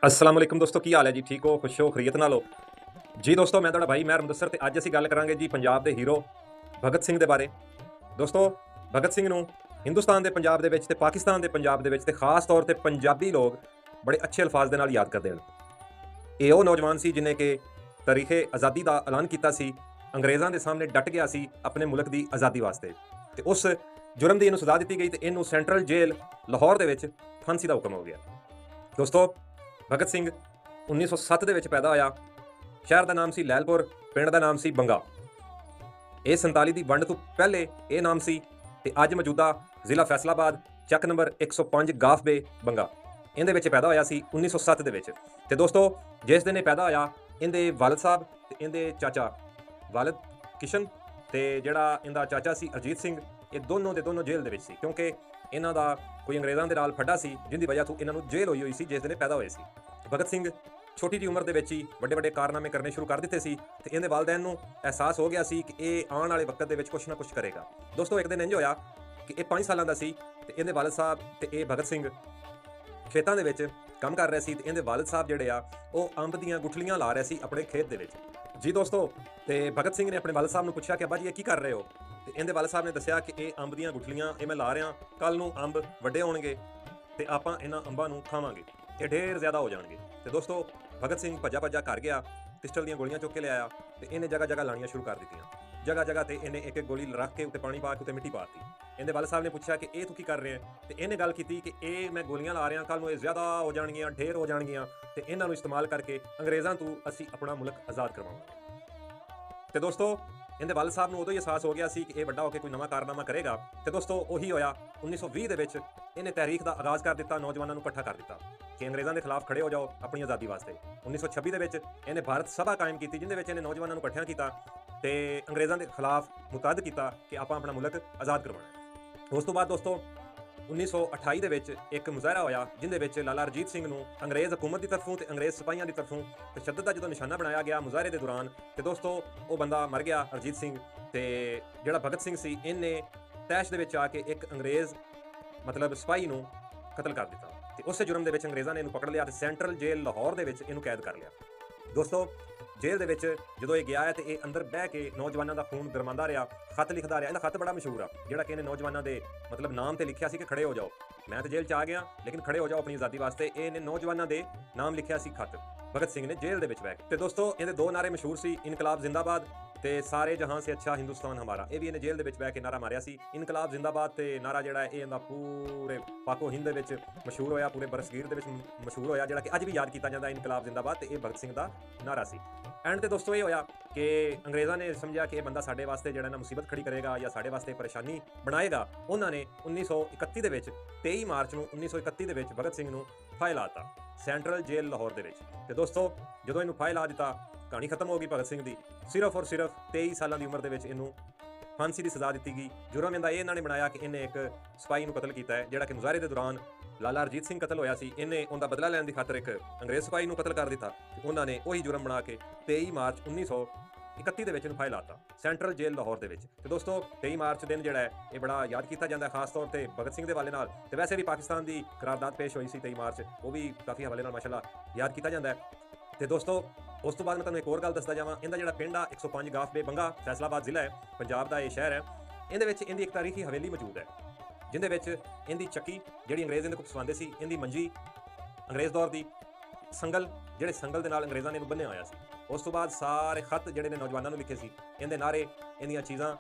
अस्सलाम वालेकुम दोस्तों की हाल है जी ठीक हो खुश हो खरीयत नाल हो जी दोस्तों मैं ਤੁਹਾਡਾ ਭਾਈ ਮਹਿਰ ਮੁਦੱਸਰ ਤੇ ਅੱਜ ਅਸੀਂ ਗੱਲ ਕਰਾਂਗੇ ਜੀ ਪੰਜਾਬ ਦੇ ਹੀਰੋ ਭਗਤ ਸਿੰਘ ਦੇ ਬਾਰੇ ਦੋਸਤੋ ਭਗਤ ਸਿੰਘ ਨੂੰ ਹਿੰਦੁਸਤਾਨ ਦੇ ਪੰਜਾਬ ਦੇ ਵਿੱਚ ਤੇ ਪਾਕਿਸਤਾਨ ਦੇ ਪੰਜਾਬ ਦੇ ਵਿੱਚ ਤੇ ਖਾਸ ਤੌਰ ਤੇ ਪੰਜਾਬੀ ਲੋਕ ਬੜੇ ਅੱਛੇ ਅਲਫਾਜ਼ ਦੇ ਨਾਲ ਯਾਦ ਕਰਦੇ ਹਨ ਇਹ ਉਹ ਨੌਜਵਾਨ ਸੀ ਜਿਨੇ ਕਿ ਤਾਰੀਖੇ ਆਜ਼ਾਦੀ ਦਾ ਐਲਾਨ ਕੀਤਾ ਸੀ ਅੰਗਰੇਜ਼ਾਂ ਦੇ ਸਾਹਮਣੇ ਡਟ ਗਿਆ ਸੀ ਆਪਣੇ ਮੁਲਕ ਦੀ ਆਜ਼ਾਦੀ ਵਾਸਤੇ ਤੇ ਉਸ ਜੁਰਮ ਦੀ ਇਹਨੂੰ ਸਜ਼ਾ ਦਿੱਤੀ ਗਈ ਤੇ ਇਹਨੂੰ ਸੈਂਟਰਲ ਜੇਲ੍ਹ ਲਾਹੌਰ ਦੇ ਵਿੱਚ ਫਾਂਸੀ ਦਾ ਹੁਕਮ ਹੋ ਗਿਆ ਦੋਸਤੋ ਭਗਤ ਸਿੰਘ 1907 ਦੇ ਵਿੱਚ ਪੈਦਾ ਹੋਇਆ ਸ਼ਹਿਰ ਦਾ ਨਾਮ ਸੀ ਲੈਲਪੁਰ ਪਿੰਡ ਦਾ ਨਾਮ ਸੀ ਬੰਗਾ ਇਹ 47 ਦੀ ਵੰਡ ਤੋਂ ਪਹਿਲੇ ਇਹ ਨਾਮ ਸੀ ਤੇ ਅੱਜ ਮੌਜੂਦਾ ਜ਼ਿਲ੍ਹਾ ਫੈਸਲਾਬਾਦ ਚੱਕ ਨੰਬਰ 105 ਗਾਫਬੇ ਬੰਗਾ ਇਹਦੇ ਵਿੱਚ ਪੈਦਾ ਹੋਇਆ ਸੀ 1907 ਦੇ ਵਿੱਚ ਤੇ ਦੋਸਤੋ ਜਿਸ ਦਿਨ ਇਹ ਪੈਦਾ ਹੋਇਆ ਇਹਦੇ ਵਾਲਦ ਸਾਹਿਬ ਤੇ ਇਹਦੇ ਚਾਚਾ ਵਾਲਦ ਕਿਸ਼ਨ ਤੇ ਜਿਹੜਾ ਇਹਦਾ ਚਾਚਾ ਸੀ ਅਰਜੀਤ ਸਿੰਘ ਇਹ ਦੋਨੋਂ ਦੇ ਦੋਨੋਂ ਜੇਲ੍ਹ ਦੇ ਵਿੱਚ ਸੀ ਕਿਉਂਕਿ ਇਹਨਾਂ ਦਾ ਕੋਈ ਅੰਗਰੇਜ਼ਾਂ ਦੇ ਨਾਲ ਫੱਡਾ ਸੀ ਜਿੰਦੀ ਵਜ੍ਹਾ ਤੋਂ ਇਹਨਾਂ ਨੂੰ ਜੇਲ੍ਹ ਹੋਈ ਸੀ ਜਿਸ ਦਿਨ ਇਹ ਪੈਦਾ ਹੋਏ ਸੀ ਭਗਤ ਸਿੰਘ ਛੋਟੀ ਜਿਹੀ ਉਮਰ ਦੇ ਵਿੱਚ ਹੀ ਵੱਡੇ ਵੱਡੇ ਕਾਰਨਾਮੇ ਕਰਨੇ ਸ਼ੁਰੂ ਕਰ ਦਿੱਤੇ ਸੀ ਤੇ ਇਹਦੇ ਵਾਲਿदैन ਨੂੰ ਅਹਿਸਾਸ ਹੋ ਗਿਆ ਸੀ ਕਿ ਇਹ ਆਉਣ ਵਾਲੇ ਵਕਤ ਦੇ ਵਿੱਚ ਕੁਛ ਨਾ ਕੁਛ ਕਰੇਗਾ ਦੋਸਤੋ ਇੱਕ ਦਿਨ ਇੰਜ ਹੋਇਆ ਕਿ ਇਹ 5 ਸਾਲਾਂ ਦਾ ਸੀ ਤੇ ਇਹਦੇ ਵਾਲਦ ਸਾਹਿਬ ਤੇ ਇਹ ਭਗਤ ਸਿੰਘ ਖੇਤਾਂ ਦੇ ਵਿੱਚ ਕੰਮ ਕਰ ਰਹੇ ਸੀ ਤੇ ਇਹਦੇ ਵਾਲਦ ਸਾਹਿਬ ਜਿਹੜੇ ਆ ਉਹ ਅੰਬ ਦੀਆਂ ਗੁਠਲੀਆਂ ਲਾ ਰਹੇ ਸੀ ਆਪਣੇ ਖੇਤ ਦੇ ਵਿੱਚ ਜੀ ਦੋਸਤੋ ਤੇ ਭਗਤ ਸਿੰਘ ਨੇ ਆਪਣੇ ਵਾਲਦ ਸਾਹਿਬ ਨੂੰ ਪੁੱਛਿਆ ਕਿ ਅੱਬਾ ਜੀ ਇਹ ਕੀ ਕਰ ਰਹੇ ਹੋ ਤੇ ਇਹਦੇ ਵਾਲਦ ਸਾਹਿਬ ਨੇ ਦੱਸਿਆ ਕਿ ਇਹ ਅੰਬ ਦੀਆਂ ਗੁਠਲੀਆਂ ਇਹ ਮੈਂ ਲਾ ਰਿਹਾ ਕੱਲ ਨੂੰ ਅੰਬ ਵੱਡੇ ਹੋਣਗੇ ਤੇ ਆਪਾਂ ਇਹਨਾਂ ਅੰਬਾਂ ਨੂੰ ਖਾਵਾਂਗੇ ਇਹ ਢੇਰ ਜ਼ਿਆਦਾ ਹੋ ਜਾਣਗੇ ਤੇ ਦੋਸਤੋ ਭਗਤ ਸਿੰਘ ਭੱਜਾ ਘਰ ਗਿਆ ਪਿਸਟਲ ਦੀਆਂ ਗੋਲੀਆਂ ਚੁੱਕ ਕੇ ਲਿਆਇਆ ਤੇ ਇਹਨੇ ਜਗ੍ਹਾ ਜਗ੍ਹਾ ਲਾਣੀਆਂ ਸ਼ੁਰੂ ਕਰ ਦਿੱਤੀਆਂ ਜਗ੍ਹਾ ਤੇ ਇਹਨੇ ਇੱਕ ਇੱਕ ਗੋਲੀ ਰੱਖ ਕੇ ਉੱਤੇ ਪਾਣੀ ਪਾ ਕੇ ਉੱਤੇ ਮਿੱਟੀ ਪਾਤੀ ਇਹਦੇ ਵਾਲਦ ਸਾਹਿਬ ਨੇ ਪੁੱਛਿਆ ਕਿ ਇਹ ਤੂੰ ਕੀ ਕਰ ਰਿਹਾ ਤੇ ਇਹਨੇ ਗੱਲ ਕੀਤੀ ਕਿ ਇਹ ਮੈਂ ਗੋਲੀਆਂ ਲਾ ਰਿਹਾ ਕੱਲ ਨੂੰ ਇਹ ਜ਼ਿਆਦਾ ਹੋ ਜਾਣਗੀਆਂ ਢੇਰ ਹੋ ਜਾਣਗੀਆਂ ਤੇ ਇਹਨਾਂ ਨੂੰ ਇਸਤੇਮਾਲ ਕਰਕੇ ਅੰਗਰੇਜ਼ਾਂ ਤੋਂ ਅਸੀਂ ਆਪਣਾ ਮੁਲਕ ਆਜ਼ਾਦ ਕਰਵਾਵਾਂਗੇ ਤੇ ਦੋਸਤੋ ਇਹਦੇ ਵਾਲਦ ਸਾਹਿਬ ਨੂੰ ਉਦੋਂ ਹੀ ਅਹਿਸਾਸ ਹੋ ਗਿਆ ਸੀ ਕਿ ਇਹ ਵੱਡਾ ਹੋ ਕੇ ਕੋਈ ਨਵਾਂ ਕਾਰਨਾਮਾ ਕਰੇਗਾ ਤੇ ਦੋਸਤੋ ਉਹੀ ਹੋਇਆ 1920 ਦੇ ਵਿੱਚ ਇਹਨੇ ਤਹਿਰੀਕ ਦਾ ਆਗਾਜ਼ ਕਰ ਦਿੱਤਾ ਨੌਜਵਾਨਾਂ ਨੂੰ ਇਕੱਠਾ ਕਰ ਦਿੱਤਾ ਕਿ ਅੰਗਰੇਜ਼ਾਂ ਦੇ ਖਿਲਾਫ ਖੜੇ ਹੋ ਜਾਓ ਆਪਣੀ ਆਜ਼ਾਦੀ ਵਾਸਤੇ 1926 ਦੇ ਵਿੱਚ ਇਹਨੇ ਭਾਰਤ ਸਭਾ ਕਾਇਮ ਕੀਤੀ ਜਿਹਦੇ ਵਿੱਚ ਇਹਨੇ ਨੌਜਵਾਨਾਂ ਨੂੰ ਇਕੱਠਿਆਂ ਕੀਤਾ ਤੇ ਅੰਗਰੇਜ਼ਾਂ ਦੇ ਖਿਲਾਫ ਮੁਤੱਦ ਕੀਤਾ ਕਿ ਆਪਾਂ ਆਪਣਾ ਮੁਲਕ ਆਜ਼ਾਦ ਕਰਵਾਉਣਾ ਉਸ ਤੋਂ ਬਾਅਦ ਦੋਸਤੋ 1928 ਦੇ ਵਿੱਚ ਇੱਕ ਮੁਜ਼ਾਹਰਾ ਹੋਇਆ ਜਿਹਦੇ ਵਿੱਚ ਲਾਲਾ ਅਰਜੀਤ ਸਿੰਘ ਨੂੰ ਅੰਗਰੇਜ਼ ਹਕੂਮਤ ਦੀ ਤਰਫੋਂ ਤੇ ਅੰਗਰੇਜ਼ ਸਿਪਾਹੀਆਂ ਦੀ ਤਰਫੋਂ ਤਸ਼ੱਦਦ ਦਾ ਜਦੋਂ ਨਿਸ਼ਾਨਾ ਬਣਾਇਆ ਗਿਆ ਮੁਜ਼ਾਹਰੇ ਦੇ ਦੌਰਾਨ ਤੇ ਦੋਸਤੋ ਉਹ ਬੰਦਾ ਮਰ ਗਿਆ ਅਰਜੀਤ ਸਿੰਘ ਤੇ ਜਿਹੜਾ ਭਗਤ ਸਿੰਘ ਸੀ ਇਹਨੇ ਤੈਸ਼ ਦੇ ਵਿੱਚ ਆ ਕੇ ਇੱਕ ਅੰਗਰੇਜ਼ ਮਤਲਬ ਸਿਪਾਹੀ ਨੂੰ ਕਤਲ ਕਰ ਦਿੱਤਾ ਤੇ ਉਸੇ ਜੁਰਮ ਦੇ ਵਿੱਚ ਅੰਗਰੇਜ਼ਾਂ ਨੇ ਇਹਨੂੰ ਪਕੜ ਲਿਆ ਤੇ ਸੈਂਟਰਲ ਜੇਲ੍ਹ ਲਾਹੌਰ ਦੇ ਵਿੱਚ ਇਹਨੂੰ ਕੈਦ ਕਰ ਲਿਆ ਦੋਸਤੋ ਜੇਲ੍ਹ ਦੇ ਵਿੱਚ ਜਦੋਂ ਇਹ ਗਿਆ ਹੈ ਤੇ ਇਹ ਅੰਦਰ ਬਹਿ ਕੇ ਨੌਜਵਾਨਾਂ ਦਾ ਖੂਨ ਗਰਮਾਉਂਦਾ ਰਿਹਾ ਖੱਤ ਲਿਖਦਾ ਰਿਹਾ ਇਹਦਾ ਖੱਤ ਬੜਾ ਮਸ਼ਹੂਰ ਆ ਜਿਹੜਾ ਕਿ ਇਹਨੇ ਨੌਜਵਾਨਾਂ ਦੇ ਮਤਲਬ ਨਾਮ ਤੇ ਲਿਖਿਆ ਸੀ ਕਿ ਖੜੇ ਹੋ ਜਾਓ ਮੈਂ ਤਾਂ ਜੇਲ੍ਹ 'ਚ ਆ ਗਿਆ ਲੇਕਿਨ ਖੜੇ ਹੋ ਜਾਓ ਆਪਣੀ ਆਜ਼ਾਦੀ ਵਾਸਤੇ ਇਹਨੇ ਨੌਜਵਾਨਾਂ ਦੇ ਨਾਮ ਲਿਖਿਆ ਸੀ ਖੱਤ ਭਗਤ ਸਿੰਘ ਨੇ ਜੇਲ੍ਹ ਦੇ ਵਿੱਚ ਬਹਿ ਕੇ ਤੇ ਦੋਸਤੋ ਇਹਦੇ ਦੋ ਨਾਰੇ ਮਸ਼ਹੂਰ ਸੀ ਇਨਕਲਾਬ ਜ਼ਿੰਦਾਬਾਦ ਤੇ ਸਾਰੇ ਜਹਾਂ ਸੇ ਅੱਛਾ ਹਿੰਦੁਸਤਾਨ ਹਮਾਰਾ ਇਹ ਵੀ ਇਹਨੇ ਜੇਲ੍ਹ ਦੇ ਵਿੱਚ ਬਹਿ ਕੇ ਨਾਰਾ ਮਾਰਿਆ ਸੀ ਇਨਕਲਾਬ ਜ਼ਿੰਦਾਬਾਦ ਤੇ ਨਾਰਾ ਜਿਹੜਾ ਇਹ ਇਹਦਾ ਪੂਰੇ ਪਾਕੋ ਹਿੰਦ ਦੇ ਵਿੱਚ ਮਸ਼ਹੂਰ ਹੋਇਆ ਪੂਰੇ ਬਰਸਗੀਰ ਦੇ ਵਿੱਚ ਮਸ਼ਹੂਰ ਹੋਇਆ ਜਿਹੜਾ ਕਿ ਅੱਜ ਵੀ ਯਾਦ ਕੀਤਾ ਜਾਂਦਾ ਇਨਕਲਾਬ ਜ਼ਿੰਦਾਬਾਦ ਤੇ ਇਹ ਭਗਤ ਸਿੰਘ ਦਾ ਨਾਰਾ ਸੀ ਐਂਡ ਤੇ ਦੋਸਤੋ ਇਹ ਹੋਇਆ ਕਿ ਅੰਗਰੇਜ਼ਾਂ ਨੇ ਸਮਝਿਆ ਕਿ ਇਹ ਬੰਦਾ ਸਾਡੇ ਵਾਸਤੇ ਜਿਹੜਾ ਨਾ ਮੁਸੀਬਤ ਖੜੀ ਕਰੇਗਾ ਜਾਂ ਸਾਡੇ ਵਾਸਤੇ ਪਰੇਸ਼ਾਨੀ ਬਣਾਏਗਾ ਉਹਨਾਂ ਨੇ 1931 ਦੇ ਵਿੱਚ 23 ਮਾਰਚ ਨੂੰ 1931 ਦੇ ਵਿੱਚ ਭਗਤ ਸਿੰਘ ਨੂੰ ਫਾਹੇ ਲਾਤਾ ਸੈਂਟਰਲ ਜੇਲ੍ਹ ਲਾਹੌਰ ਦੇ ਵਿੱਚ ਤੇ ਦੋਸਤੋ ਜਦੋਂ ਇਹਨੂੰ ਫਾਹੇ ਲਾ ਦਿੱਤਾ ਕਹਾਣੀ ਖਤਮ ਹੋ ਗਈ ਭਗਤ ਸਿੰਘ ਦੀ ਸਿਰਫ ਔਰ ਸਿਰਫ 23 ਸਾਲਾਂ ਦੀ ਉਮਰ ਦੇ ਵਿੱਚ ਇਹਨੂੰ ਫਾਂਸੀ ਦੀ ਸਜ਼ਾ ਦਿੱਤੀ ਗਈ ਜੁਰਮ ਇਹਦਾ ਇਹ ਇਹਨਾਂ ਨੇ ਬਣਾਇਆ ਕਿ ਇਹਨੇ ਇੱਕ ਸਿਪਾਹੀ ਨੂੰ ਕਤਲ ਕੀਤਾ ਹੈ ਜਿਹੜਾ ਕਿ ਮੁਜ਼ਾਹਰੇ ਦੇ ਦੌਰਾਨ ਲਾਲਾ ਅਰਜੀਤ ਸਿੰਘ ਕਤਲ ਹੋਇਆ ਸੀ ਇਹਨੇ ਉਹਦਾ ਬਦਲਾ ਲੈਣ ਦੀ ਖਾਤਰ ਇੱਕ ਅੰਗਰੇਜ਼ ਸਿਪਾਹੀ ਨੂੰ ਕਤਲ ਕਰ ਦਿੱਤਾ ਉਹਨਾਂ ਨੇ ਉਹੀ ਜੁਰਮ ਬਣਾ ਕੇ 23 ਮਾਰਚ 1931 ਦੇ ਵਿੱਚ ਇਹਨੂੰ ਫਾਹੇ ਲਾਤਾ ਸੈਂਟਰਲ ਜੇਲ੍ਹ ਲਾਹੌਰ ਦੇ ਵਿੱਚ ਤੇ ਦੋਸਤੋ 23 ਮਾਰਚ ਦਿਨ ਜਿਹੜਾ ਹੈ ਇਹ ਬੜਾ ਯਾਦ ਕੀਤਾ ਜਾਂਦਾ ਖਾਸ ਤੌਰ ਤੇ ਭਗਤ ਸਿੰਘ ਦੇ ਹਵਾਲੇ ਨਾਲ ਤੇ ਵੈਸੇ ਵੀ ਪਾਕਿਸਤਾਨ ਦੀ ਕਰਾਰਦਾਦ ਪੇਸ਼ ਹੋਈ ਸੀ 23 ਮਾਰਚ ਉਹ ਵੀ ਕਾਫੀ ਹਵਾਲੇ ਨਾਲ ਮਾਸ਼ਾਅੱਲਾ ਯਾਦ ਕੀਤਾ ਜਾਂਦਾ ਹੈ ਤੇ ਦੋਸਤੋ ਉਸ ਤੋਂ ਬਾਅਦ ਮੈਂ ਤੁਹਾਨੂੰ ਇੱਕ ਹੋਰ ਗੱਲ ਦੱਸਦਾ ਜਾਵਾਂ ਇਹਦਾ ਜਿਹੜਾ ਪਿੰਡ ਆ 105 ਗਾਫਬੇ ਬੰਗਾ ਫੈਸਲਾਬਾਦ ਜ਼ਿਲ੍ਹਾ ਹੈ ਪੰਜਾਬ ਦਾ ਇਹ ਸ਼ਹਿਰ ਹੈ ਇਹਦੇ ਵਿੱਚ ਇਹਦੀ ਇੱਕ ਤਾਰੀਖੀ ਹਵੇਲੀ ਮੌਜੂਦ ਹੈ ਜਿਹਦੇ ਵਿੱਚ ਇਹਦੀ ਚੱਕੀ ਜਿਹੜੀ ਅੰਗਰੇਜ਼ ਇਹਦੇ ਕੋਲ ਪਸਵਾਉਂਦੇ ਸੀ ਇਹਦੀ ਮੰਜੀ ਅੰਗਰੇਜ਼ ਦੌਰ ਦੀ ਸੰਗਲ ਜਿਹੜੇ ਸੰਗਲ ਦੇ ਨਾਲ ਅੰਗਰੇਜ਼ਾਂ ਨੇ ਇਹਨੂੰ ਬੰਨ੍ਹਿਆ ਹੋਇਆ ਸੀ ਉਸ ਤੋਂ ਬਾਅਦ ਸਾਰੇ ਖੱਤ ਜਿਹੜੇ ਨੇ ਨੌਜਵਾਨਾਂ ਨੂੰ ਲਿਖੇ ਸੀ ਇਹਦੇ ਨਾਰੇ ਇਹਦੀਆਂ ਚੀਜ਼ਾਂ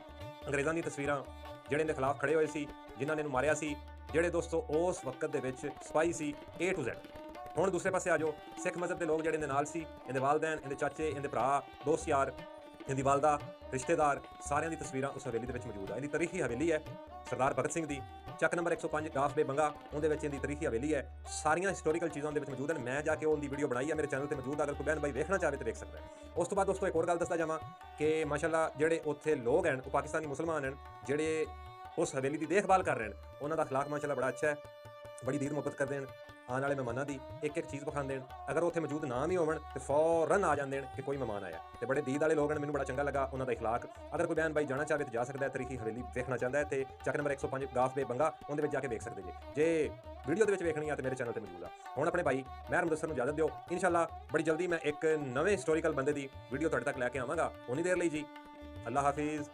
ਅੰਗਰੇਜ਼ਾਂ ਦੀਆਂ ਤਸਵੀਰਾਂ ਜਿਹੜੇ ਇਹਦੇ ਖਿਲਾਫ ਖੜੇ ਹੋਏ ਸੀ ਜਿਨ੍ਹਾਂ ਨੇ ਇਹਨੂੰ ਮਾਰਿਆ ਸੀ ਜਿਹੜੇ ਦੋਸਤੋ ਉਸ ਵਕਤ ਦੇ ਵਿੱਚ ਸਿਪਾਹੀ ਸੀ A to Z ਹੁਣ ਦੂਸਰੇ ਪਾਸੇ ਆ ਜਾਓ ਸਿੱਖ ਮਜ਼ਹਬ ਦੇ ਲੋਕ ਜਿਹੜੇ ਇਹਦੇ ਨਾਲ ਸੀ ਇਹਦੇ ਵਾਲਿदैन ਇਹਦੇ ਚਾਚੇ ਇਹਦੇ ਭਰਾ ਦੋਸਤ ਯਾਰ ਇਹਦੀ ਵਾਲਦਾ ਰਿਸ਼ਤੇਦਾਰ ਸਾਰਿਆਂ ਦੀ ਤਸਵੀਰਾਂ ਉਸ ਹਵੇਲੀ ਦੇ ਵਿੱਚ ਮੌਜੂਦ ਆ ਇਹਦੀ ਤਾਰੀਖੀ ਹਵੇਲੀ ਹੈ ਸਰਦਾਰ ਭਗਤ ਸਿੰਘ ਦੀ ਚੱਕ ਨੰਬਰ 105 ਗਾਫਬੇ ਬੰਗਾ ਉਹਦੇ ਵਿੱਚ ਇਹਦੀ ਤਾਰੀਖੀ ਹਵੇਲੀ ਹੈ ਸਾਰੀਆਂ ਹਿਸਟੋਰੀਕਲ ਚੀਜ਼ਾਂ ਉਹਦੇ ਵਿੱਚ ਮੌਜੂਦ ਹਨ ਮੈਂ ਜਾ ਕੇ ਉਹਦੀ ਵੀਡੀਓ ਬਣਾਈ ਹੈ ਮੇਰੇ ਚੈਨਲ ਤੇ ਮੌਜੂਦ ਅਗਰ ਕੋਈ ਬਹਿਨ ਭਾਈ ਵੇਖਣਾ ਚਾਹੇ ਤਾਂ ਵੇਖ ਸਕਦਾ ਹੈ ਉਸ ਤੋਂ ਬਾਅਦ ਦੋਸਤੋ ਇੱਕ ਹੋਰ ਗੱਲ ਦੱਸਦਾ ਜਾਵਾਂ ਕਿ ਮਾਸ਼ਾਅੱਲਾ ਜਿਹੜੇ ਉੱਥੇ ਲੋਕ ਹਨ ਉਹ ਪਾਕਿਸਤਾਨੀ ਮੁਸਲਮਾਨ ਹਨ ਜਿਹੜੇ ਉਸ ਹਵੇਲੀ ਦੀ ਦੇਖਭਾਲ ਕਰ ਰਹੇ ਹਨ ਉਹਨਾਂ ਦਾ ਅਖਲਾਕ ਮਾਸ਼ਾਅੱਲਾ ਬੜਾ ਅੱਛਾ ਹੈ ਬੜੀ ਦੀਦ ਮੁਹੱਬਤ ਕਰਦੇ ਹਨ ਆਉਣ ਵਾਲੇ ਮਹਿਮਾਨਾਂ ਦੀ ਇੱਕ ਇੱਕ ਚੀਜ਼ ਵਿਖਾਉਣ ਦੇਣ। ਅਗਰ ਉੱਥੇ ਮੌਜੂਦ ਨਾ ਵੀ ਹੋਵਣ ਤੇ ਫੌਰਨ ਆ ਜਾਂਦੇ ਕਿ ਕੋਈ ਮਹਿਮਾਨ ਆਇਆ। ਤੇ ਬੜੇ ਦੀਦ ਵਾਲੇ ਲੋਕ ਹਨ, ਮੈਨੂੰ ਬੜਾ ਚੰਗਾ ਲੱਗਾ ਉਹਨਾਂ ਦਾ ਇਖਲਾਕ। ਅਗਰ ਕੋਈ ਬਹਿਨ ਭਾਈ ਜਾਣਾ ਚਾਹਵੇ ਤਾਂ ਜਾ ਸਕਦਾ ਹੈ। ਤਰੀਖੀ ਹਵੇਲੀ ਵੇਖਣਾ ਚਾਹੁੰਦਾ ਹੈ ਤੇ ਚੱਕ ਨੰਬਰ 105 ਗਾਫ ਬੇ ਬੰਗਾ ਉਹਦੇ ਵਿੱਚ ਜਾ ਕੇ ਵੇਖ ਸਕਦੇ ਜੇ ਵੀਡੀਓ ਦੇ ਵਿੱਚ ਵੇਖਣੀ ਆ ਤੇ ਮੇਰੇ ਚੈਨਲ ਤੇ ਮੌਜੂਦ ਆ। ਹੁਣ ਆਪਣੇ ਭਾਈ ਮਹਿਰ ਮੁਦੱਸਰ ਨੂੰ ਇਜਾਜ਼ਤ ਦਿਓ। ਇਨਸ਼ਾਅੱਲਾ ਬੜੀ ਜਲਦੀ ਮੈਂ ਇੱਕ ਨਵੇਂ ਹਿਸਟੋਰੀਕਲ ਬੰਦੇ ਦੀ ਵੀਡੀਓ ਤੁਹਾਡੇ ਤੱਕ ਲੈ ਕੇ ਆਵਾਂਗਾ। ਉਨੀ ਦੇਰ ਲਈ ਜੀ ਅੱਲਾ ਹਾਫਿਜ਼।